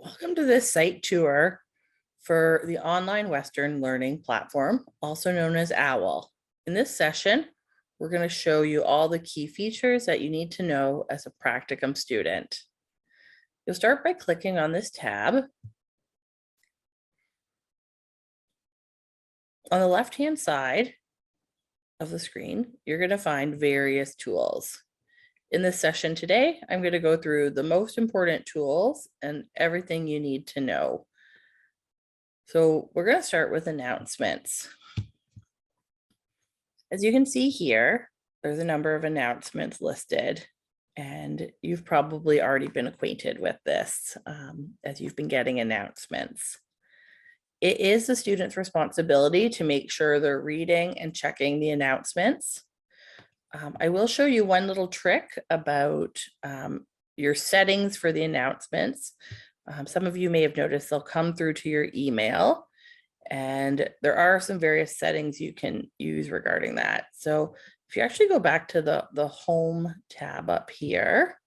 Welcome to this site tour for the Online Western Learning Platform, also known as OWL. In this session, we're going to show you all the key features that you need to know as a Practicum student. You'll start by clicking on this tab. On the left-hand side of the screen, you're going to find various tools. In this session today, I'm going to go through the most important tools and everything you need to know. So we're going to start with announcements. As you can see here, there's a number of announcements listed, and you've probably already been acquainted with this as you've been getting announcements. It is the student's responsibility to make sure they're reading and checking the announcements. I will show you one little trick about your settings for the announcements. Some of you may have noticed they'll come through to your email, and there are some various settings you can use regarding that. So if you actually go back to the home tab up here,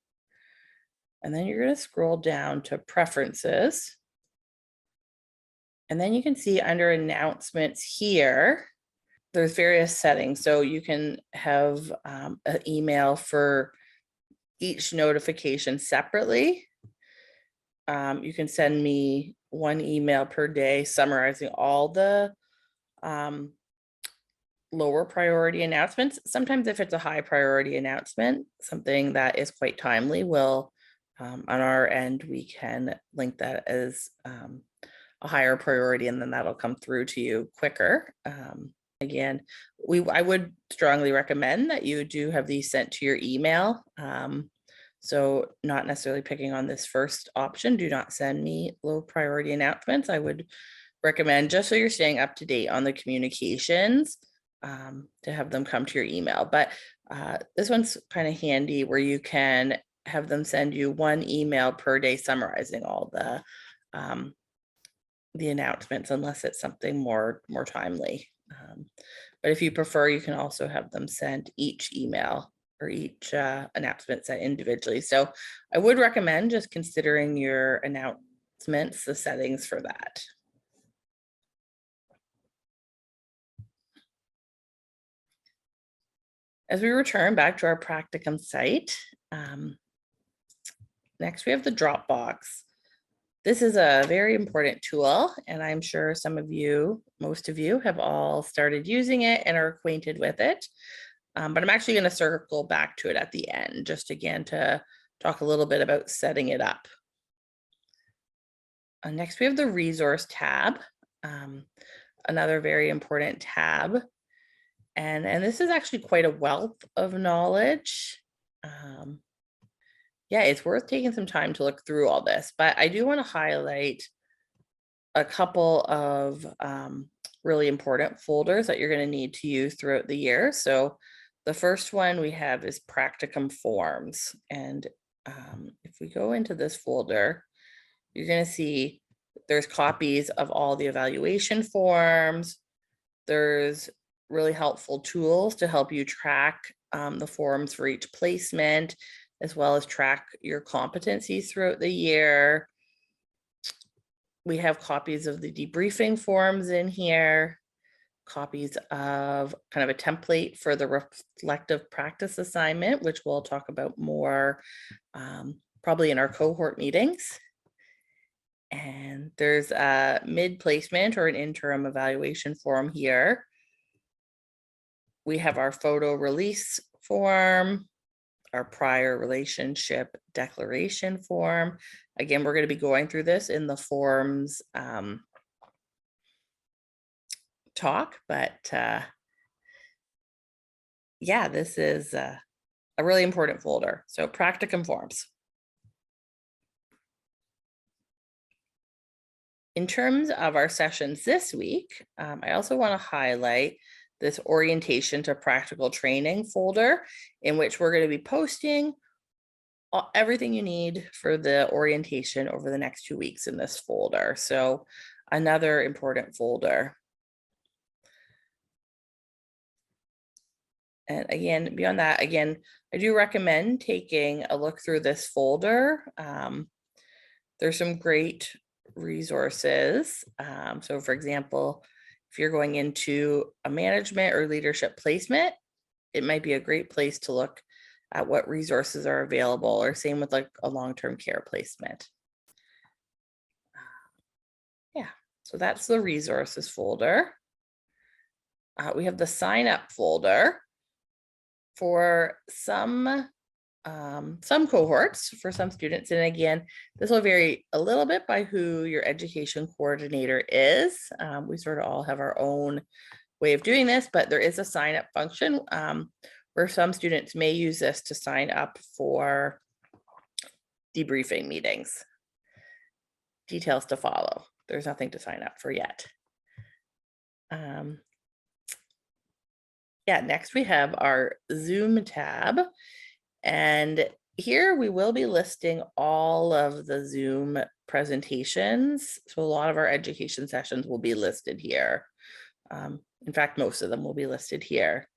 and then you're going to scroll down to preferences, and then you can see under announcements here, there's various settings. So you can have an email for each notification separately. You can send me one email per day summarizing all the lower priority announcements. Sometimes if it's a high priority announcement, something that is quite timely, will on our end, we can link that as a higher priority, and then that'll come through to you quicker. Again, I would strongly recommend that you do have these sent to your email. So not necessarily picking on this first option, do not send me low priority announcements. I would recommend, just so you're staying up to date on the communications, to have them come to your email. But this one's kind of handy where you can have them send you one email per day summarizing all the announcements, unless it's something more timely. But if you prefer, you can also have them send each email or each announcement sent individually. So I would recommend just considering your announcements, the settings for that. As we return back to our Practicum site, next we have the Dropbox. This is a very important tool, and I'm sure some of you, most of you, have all started using it and are acquainted with it. But I'm actually going to circle back to it at the end, just again to talk a little bit about setting it up. Next, we have the resource tab, another very important tab. And this is actually quite a wealth of knowledge. Yeah, it's worth taking some time to look through all this, but I do want to highlight a couple of really important folders that you're going to need to use throughout the year. So the first one we have is Practicum forms. And if we go into this folder, you're going to see there's copies of all the evaluation forms. There's really helpful tools to help you track the forms for each placement, as well as track your competencies throughout the year. We have copies of the debriefing forms in here, copies of kind of a template for the reflective practice assignment, which we'll talk about more probably in our cohort meetings. And there's a mid-placement or an interim evaluation form here. We have our photo release form, our prior relationship declaration form. Again, we're going to be going through this in the forms talk, but yeah, this is a really important folder. So Practicum forms. In terms of our sessions this week, I also want to highlight this orientation to practical training folder, in which we're going to be posting everything you need for the orientation over the next 2 weeks in this folder. So another important folder. And again, beyond that, again, I do recommend taking a look through this folder. There's some great resources. So for example, if you're going into a management or leadership placement, it might be a great place to look at what resources are available, or same with like a long-term care placement. Yeah, so that's the resources folder. We have the sign up folder for some cohorts, for some students. And again, this will vary a little bit by who your education coordinator is. We sort of all have our own way of doing this, but there is a sign up function where some students may use this to sign up for debriefing meetings. Details to follow. There's nothing to sign up for yet. Yeah, next we have our Zoom tab. And here we will be listing all of the Zoom presentations. So a lot of our education sessions will be listed here. In fact, most of them will be listed here.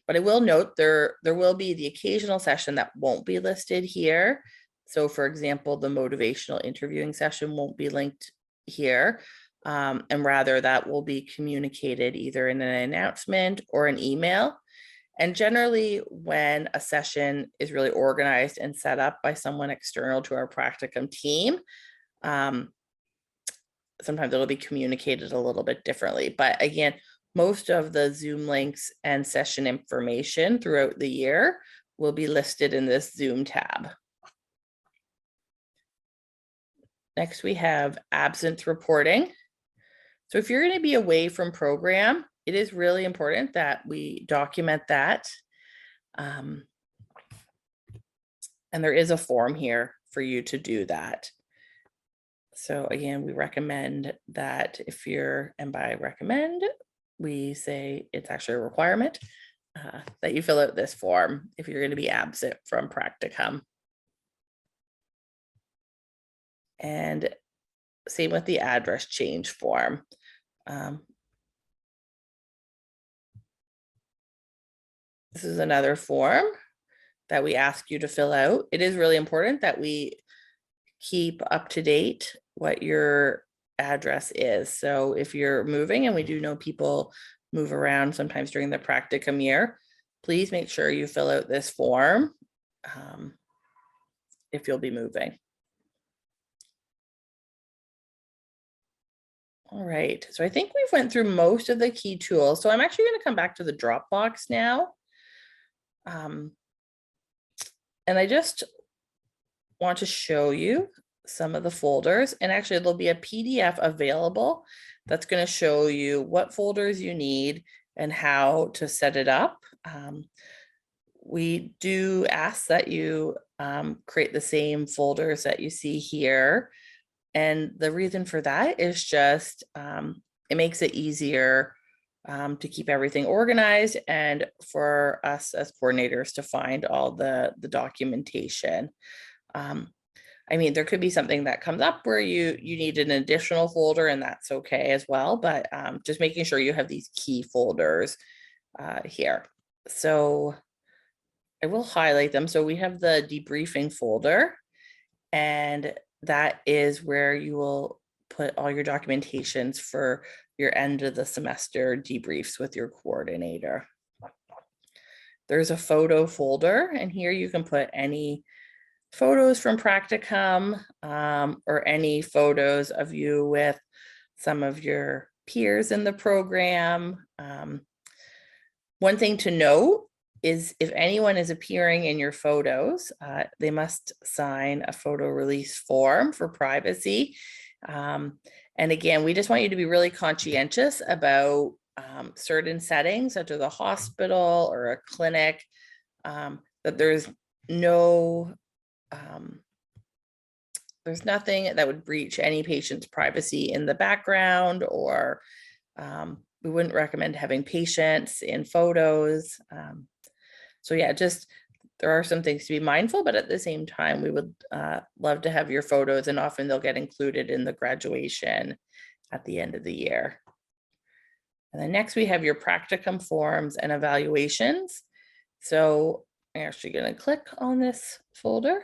But I will note there will be the occasional session that won't be listed here. So for example, the motivational interviewing session won't be linked here. And rather that will be communicated either in an announcement or an email. And generally when a session is really organized and set up by someone external to our Practicum team, sometimes it'll be communicated a little bit differently. But again, most of the Zoom links and session information throughout the year will be listed in this Zoom tab. Next, we have absence reporting. So if you're going to be away from program, it is really important that we document that. And there is a form here for you to do that. So again, we recommend that if you're, and by recommend, we say it's actually a requirement that you fill out this form if you're going to be absent from Practicum. And same with the address change form. This is another form that we ask you to fill out. It is really important that we keep up to date what your address is. So if you're moving, and we do know people move around sometimes during the Practicum year, please make sure you fill out this form if you'll be moving. All right, so I think we've went through most of the key tools. So I'm actually going to come back to the Dropbox now. And I just want to show you some of the folders, and actually there'll be a PDF available that's going to show you what folders you need and how to set it up. We do ask that you create the same folders that you see here. And the reason for that is just it makes it easier to keep everything organized and for us as coordinators to find all the documentation. I mean, there could be something that comes up where you need an additional folder, and that's okay as well, but just making sure you have these key folders here. So I will highlight them. So we have the debriefing folder, and that is where you will put all your documentations for your end of the semester debriefs with your coordinator. There's a photo folder, and here you can put any photos from Practicum or any photos of you with some of your peers in the program. One thing to note is if anyone is appearing in your photos, they must sign a photo release form for privacy. And again, we just want you to be really conscientious about certain settings, such as a hospital or a clinic, that there's nothing that would breach any patient's privacy in the background, or we wouldn't recommend having patients in photos. So yeah, just there are some things to be mindful, but at the same time, we would love to have your photos, and often they'll get included in the graduation at the end of the year. And then next we have your Practicum forms and evaluations. So I'm actually going to click on this folder.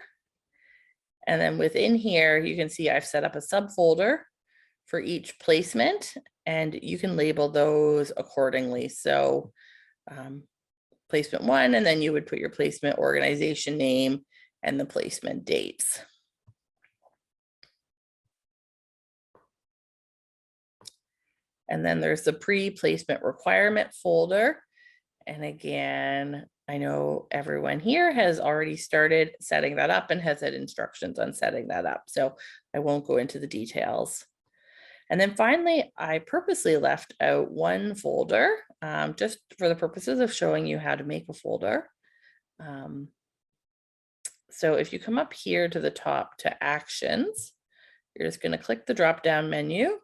And then within here, you can see I've set up a subfolder for each placement, and you can label those accordingly. So placement 1, and then you would put your placement organization name and the placement dates. And then there's the pre-placement requirement folder. And again, I know everyone here has already started setting that up and has had instructions on setting that up. So I won't go into the details. And then finally, I purposely left out one folder just for the purposes of showing you how to make a folder. So if you come up here to the top to actions, you're just going to click the drop-down menu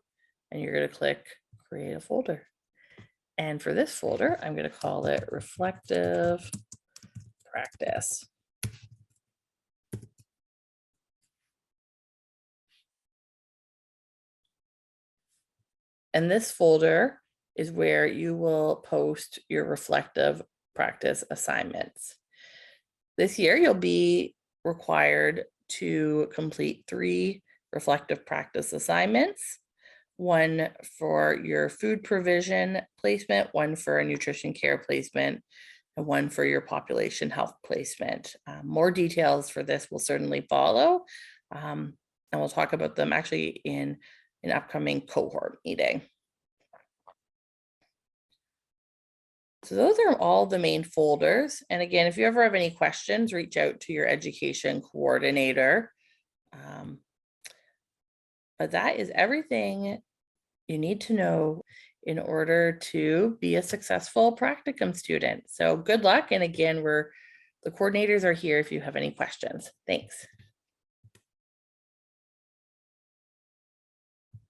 and you're going to click create a folder. And for this folder, I'm going to call it reflective practice. And this folder is where you will post your reflective practice assignments. This year, you'll be required to complete 3 reflective practice assignments, 1 for your food provision placement, 1 for a nutrition care placement, and 1 for your population health placement. More details for this will certainly follow, and we'll talk about them actually in an upcoming cohort meeting. So those are all the main folders. And again, if you ever have any questions, reach out to your education coordinator. But that is everything you need to know in order to be a successful practicum student. So good luck. And again, the coordinators are here if you have any questions. Thanks.